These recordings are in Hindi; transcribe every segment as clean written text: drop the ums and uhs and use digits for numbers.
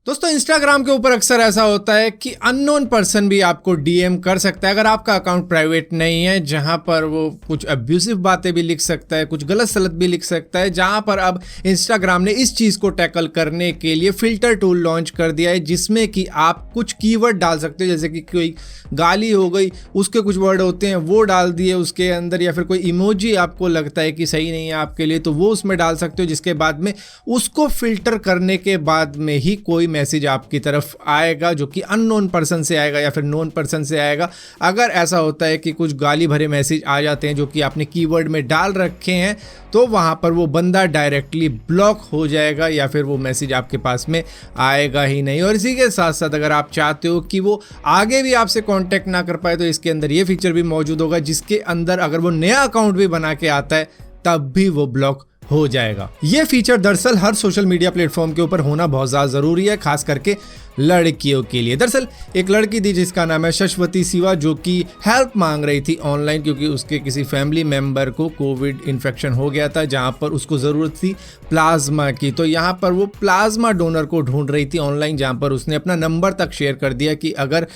दोस्तों इंस्टाग्राम के ऊपर अक्सर ऐसा होता है कि अननोन पर्सन भी आपको डीएम कर सकता है अगर आपका अकाउंट प्राइवेट नहीं है, जहां पर वो कुछ अब्यूसिव बातें भी लिख सकता है, कुछ गलत सलत भी लिख सकता है। जहां पर अब इंस्टाग्राम ने इस चीज़ को टैकल करने के लिए फिल्टर टूल लॉन्च कर दिया है, जिसमें कि आप कुछ कीवर्ड डाल सकते हो, जैसे कि कोई गाली हो गई, उसके कुछ वर्ड होते हैं वो डाल दिए उसके अंदर, या फिर कोई इमोजी आपको लगता है कि सही नहीं है आपके लिए तो वो उसमें डाल सकते हो, जिसके बाद में उसको फिल्टर करने के बाद में ही कोई मैसेज आपकी तरफ आएगा जो कि अननोन पर्सन से आएगा या फिर नोन पर्सन से आएगा। अगर ऐसा होता है कि कुछ गाली भरे मैसेज आ जाते हैं जो कि आपने कीवर्ड में डाल रखे हैं, तो वहाँ पर वो बंदा डायरेक्टली ब्लॉक हो जाएगा या फिर वो मैसेज आपके पास में आएगा ही नहीं। और इसी के साथ साथ अगर आप चाहते हो कि वो आगे भी आपसे कांटेक्ट ना कर पाए, तो इसके अंदर ये फीचर भी मौजूद होगा, जिसके अंदर अगर वो नया अकाउंट भी बना के आता है तब भी वो ब्लॉक हो जाएगा। ये फीचर दरअसल हर सोशल मीडिया प्लेटफॉर्म के ऊपर होना बहुत ज़्यादा ज़रूरी है, खास करके लड़कियों के लिए। दरअसल एक लड़की थी जिसका नाम है शश्वती सिवा, जो कि हेल्प मांग रही थी ऑनलाइन, क्योंकि उसके किसी फैमिली मेंबर को कोविड इन्फेक्शन हो गया था, जहां पर उसको ज़रूरत थी प्लाज्मा की। तो यहाँ पर वो प्लाज्मा डोनर को ढूंढ रही थी ऑनलाइन, जहाँ पर उसने अपना नंबर तक शेयर कर दिया कि अगर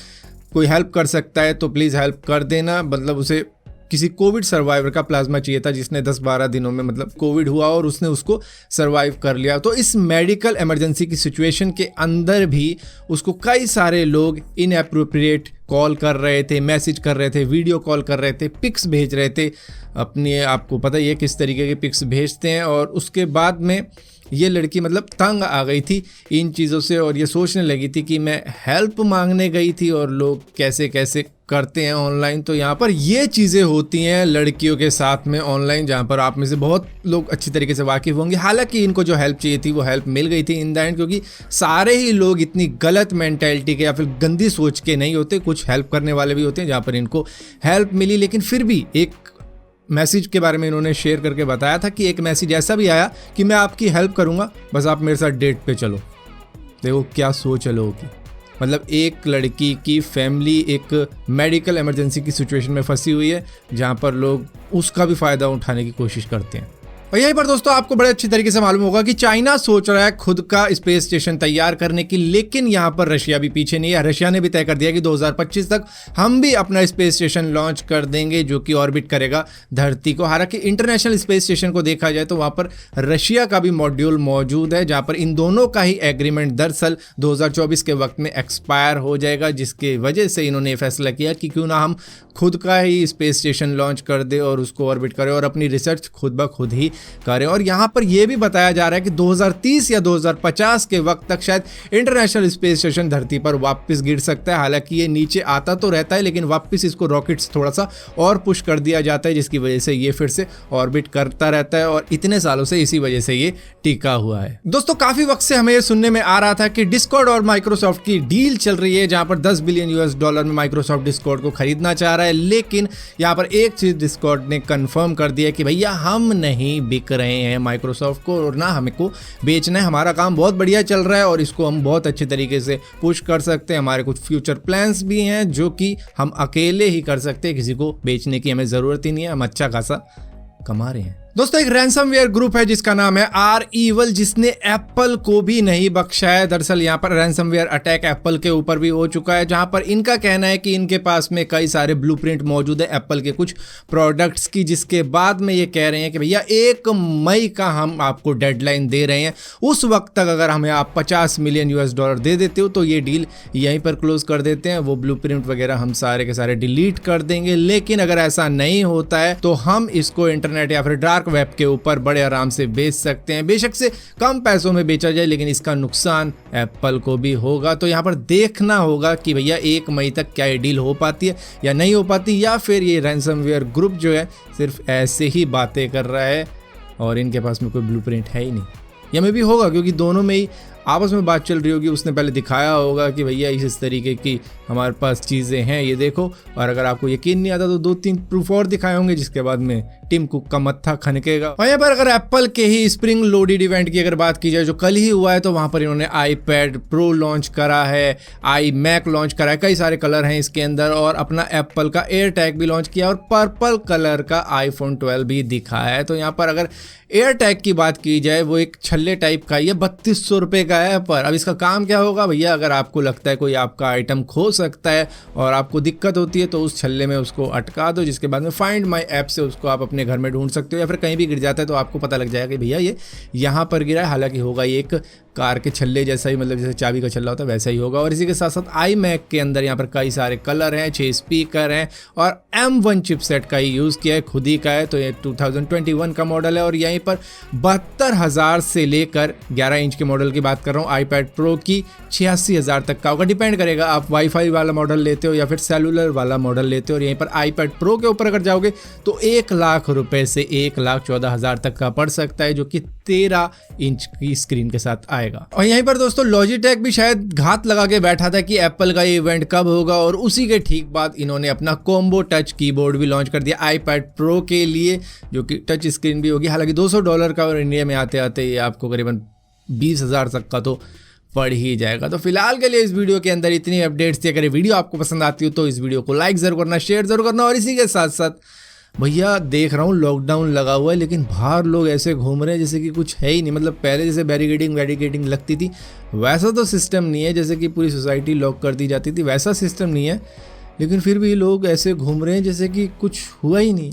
कोई हेल्प कर सकता है तो प्लीज़ हेल्प कर देना। मतलब उसे किसी कोविड सर्वाइवर का प्लाज्मा चाहिए था, जिसने 10-12 दिनों में मतलब कोविड हुआ और उसने उसको सर्वाइव कर लिया। तो इस मेडिकल इमरजेंसी की सिचुएशन के अंदर भी उसको कई सारे लोग इनएप्रोप्रिएट कॉल कर रहे थे, मैसेज कर रहे थे, वीडियो कॉल कर रहे थे, पिक्स भेज रहे थे अपनी। आपको पता ही है किस तरीके के पिक्स भेजते हैं। और उसके बाद में ये लड़की मतलब तंग आ गई थी इन चीज़ों से, और ये सोचने लगी थी कि मैं हेल्प मांगने गई थी और लोग कैसे कैसे करते हैं ऑनलाइन। तो यहाँ पर ये चीज़ें होती हैं लड़कियों के साथ में ऑनलाइन, जहाँ पर आप में से बहुत लोग अच्छी तरीके से वाकिफ़ होंगे। हालांकि इनको जो हेल्प चाहिए थी वो हेल्प मिल गई थी इन द एंड, क्योंकि सारे ही लोग इतनी गलत मेंटेलिटी के या फिर गंदी सोच के नहीं होते, कुछ हेल्प करने वाले भी होते हैं जहाँ पर इनको हेल्प मिली। लेकिन फिर भी एक मैसेज के बारे में इन्होंने शेयर करके बताया था कि एक मैसेज ऐसा भी आया कि मैं आपकी हेल्प करूंगा, बस आप मेरे साथ डेट पे चलो। देखो क्या सोच है लोगों की। मतलब एक लड़की की फैमिली एक मेडिकल इमरजेंसी की सिचुएशन में फंसी हुई है, जहां पर लोग उसका भी फ़ायदा उठाने की कोशिश करते हैं। और यहीं पर दोस्तों आपको बड़े अच्छी तरीके से मालूम होगा कि चाइना सोच रहा है खुद का स्पेस स्टेशन तैयार करने की, लेकिन यहाँ पर रशिया भी पीछे नहीं है। रशिया ने भी तय कर दिया कि 2025 तक हम भी अपना स्पेस स्टेशन लॉन्च कर देंगे जो कि ऑर्बिट करेगा धरती को। हालांकि इंटरनेशनल स्पेस स्टेशन को देखा जाए तो वहाँ पर रशिया का भी मॉड्यूल मौजूद है, जहाँ पर इन दोनों का ही एग्रीमेंट दरअसल 2024 के वक्त में एक्सपायर हो जाएगा, जिसके वजह से इन्होंने ये फैसला किया कि क्यों ना हम खुद का ही स्पेस स्टेशन लॉन्च कर दे और उसको ऑर्बिट करें और अपनी रिसर्च खुद ब खुद ही करें। और यहाँ पर यह भी बताया जा रहा है कि 2030 या 2050 के वक्त तक शायद इंटरनेशनल स्पेस स्टेशन धरती पर वापस गिर सकता है। हालांकि ये नीचे आता तो रहता है, लेकिन वापस इसको रॉकेट्स थोड़ा सा और पुश कर दिया जाता है, जिसकी वजह से ये फिर से ऑर्बिट करता रहता है और इतने सालों से इसी वजह से ये टिका हुआ है। दोस्तों काफी वक्त से हमें ये सुनने में आ रहा था कि डिस्कॉर्ड और माइक्रोसॉफ्ट की डील चल रही है, जहां पर $10 बिलियन में माइक्रोसॉफ्ट डिस्कॉर्ड को खरीदना चाह रहा है। लेकिन यहाँ पर एक चीज डिस्कॉर्ड ने कंफर्म कर दिया कि भैया हम नहीं बिक रहे हैं माइक्रोसॉफ्ट को, और ना हमको बेचना है। हमारा काम बहुत बढ़िया चल रहा है और इसको हम बहुत अच्छे तरीके से पुश कर सकते हैं। हमारे कुछ फ्यूचर प्लान्स भी हैं जो कि हम अकेले ही कर सकते हैं, किसी को बेचने की हमें ज़रूरत ही नहीं है, हम अच्छा खासा कमा रहे हैं। दोस्तों एक रैंसमवेयर ग्रुप है जिसका नाम है REvil, जिसने एप्पल को भी नहीं बख्शा है। दरअसल यहाँ पर रैंसमवेयर अटैक एप्पल के ऊपर भी हो चुका है, जहाँ पर इनका कहना है कि इनके पास में कई सारे ब्लूप्रिंट मौजूद है एप्पल के कुछ प्रोडक्ट्स की, जिसके बाद में ये कह रहे हैं कि भैया 1 मई का हम आपको डेडलाइन दे रहे हैं, उस वक्त तक अगर हमें आप $50 मिलियन दे देते हो तो ये डील यहीं पर क्लोज कर देते हैं। वो ब्लूप्रिंट वगैरह हम सारे के सारे डिलीट कर देंगे। लेकिन अगर ऐसा नहीं होता है तो हम इसको इंटरनेट या फिर डार्क वेब के ऊपर बड़े आराम से बेच सकते हैं। बेशक से कम पैसों में बेचा जाए, लेकिन इसका नुकसान एप्पल को भी होगा। तो यहाँ पर देखना होगा कि भैया 1 मई तक क्या ये डील हो पाती है या नहीं हो पाती, या फिर ये रैंसमवेयर ग्रुप जो है सिर्फ ऐसे ही बातें कर रहा है और इनके पास में कोई ब्लूप्रिंट है ही नहीं। या में भी होगा क्योंकि दोनों में ही आपस में बात चल रही होगी। उसने पहले दिखाया होगा कि भैया इस तरीके की हमारे पास चीज़ें हैं, ये देखो। और अगर आपको यकीन नहीं आता तो 2-3 प्रूफ और दिखाए होंगे, जिसके बाद में टिम कुक का मत्था खनकेगा। और यहाँ पर अगर एप्पल के ही स्प्रिंग लोडेड इवेंट की अगर बात की जाए जो कल ही हुआ है, तो वहां पर इन्होंने iPad Pro लॉन्च करा है, iMac लॉन्च करा है, कई सारे कलर हैं इसके अंदर, और अपना एप्पल का एयर टैग भी लॉन्च किया और पर्पल कलर का iPhone 12 भी दिखा है। तो यहाँ पर अगर एयर टैग की बात की जाए, वो एक छल्ले टाइप का, ये 3200 रुपये का है। पर अब इसका काम क्या होगा भैया, अगर आपको लगता है कोई आपका आइटम खो सकता है और आपको दिक्कत होती है, तो उस छल्ले में उसको अटका दो, जिसके बाद में फाइंड माई ऐप से उसको आप अपने घर में ढूंढ सकते हो, या फिर कहीं भी गिर जाता है तो आपको पता लग जाएगा कि भैया ये यहाँ पर गिरा है। हालांकि होगा ये एक कार के छल्ले जैसा ही, मतलब जैसे चाबी का छल्ला होता है वैसा ही होगा। और इसी के साथ साथ iMac के अंदर यहाँ पर कई सारे कलर हैं, 6 स्पीकर हैं और M1 चिपसेट का ही यूज़ किया है, खुद ही का है। तो ये 2021 का मॉडल है और यहीं पर 72,000 से लेकर 11 इंच के मॉडल की बात कर रहा हूँ, iPad Pro की 86,000 तक का होगा। डिपेंड करेगा आप वाईफाई वाला मॉडल लेते हो या फिर सेलुलर वाला मॉडल लेते हो। और यहीं पर iPad Pro के ऊपर अगर जाओगे तो 1 लाख रुपए से 1,14,000 तक का पड़ सकता है, जो कि 13 इंच की स्क्रीन के साथ आएगा। और यहीं पर दोस्तों लॉजिटेक भी शायद घात लगा के बैठा था कि एप्पल का ये इवेंट कब होगा, और उसी के ठीक बाद इन्होंने अपना कॉम्बो टच कीबोर्ड भी लॉन्च कर दिया iPad Pro के लिए, जो कि टच स्क्रीन भी होगी। हालांकि $200 का, और इंडिया में आते आते ये आपको करीबन 20,000 तक का तो पड़ ही जाएगा। तो फिलहाल के लिए इस वीडियो के अंदर इतनी अपडेट्स थी। अगर ये वीडियो आपको पसंद आती हो तो इस वीडियो को लाइक जरूर करना, शेयर जरूर करना। और इसी के साथ साथ भैया देख रहा हूँ लॉकडाउन लगा हुआ है, लेकिन बाहर लोग ऐसे घूम रहे हैं जैसे कि कुछ है ही नहीं। मतलब पहले जैसे बैरिकेडिंग लगती थी, वैसा तो सिस्टम नहीं है। जैसे कि पूरी सोसाइटी लॉक कर दी जाती थी, वैसा सिस्टम नहीं है। लेकिन फिर भी लोग ऐसे घूम रहे हैं जैसे कि कुछ हुआ ही नहीं।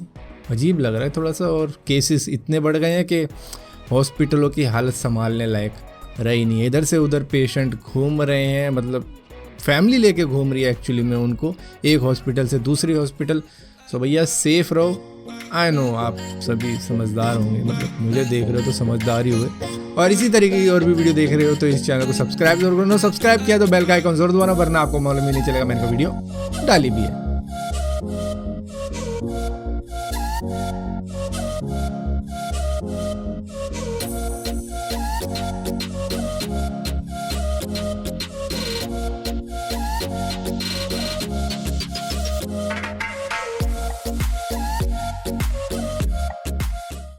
अजीब लग रहा है थोड़ा सा। और केसेस इतने बढ़ गए हैं कि हॉस्पिटलों की हालत संभालने लायक रही नहीं है। इधर से उधर पेशेंट घूम रहे हैं, मतलब फैमिली लेके घूम रही है एक्चुअली में उनको, एक हॉस्पिटल से दूसरी हॉस्पिटल। सो भैया सेफ रहो। आई नो आप सभी समझदार होंगे, मतलब मुझे देख रहे हो तो समझदार ही हुए। और इसी तरीके की और भी वीडियो देख रहे हो तो इस चैनल को सब्सक्राइब जरूर करना। सब्सक्राइब किया तो बेल का आइकन जरूर दबाना, वरना आपको मालूम ही नहीं चलेगा मैंने वीडियो डाली भी है।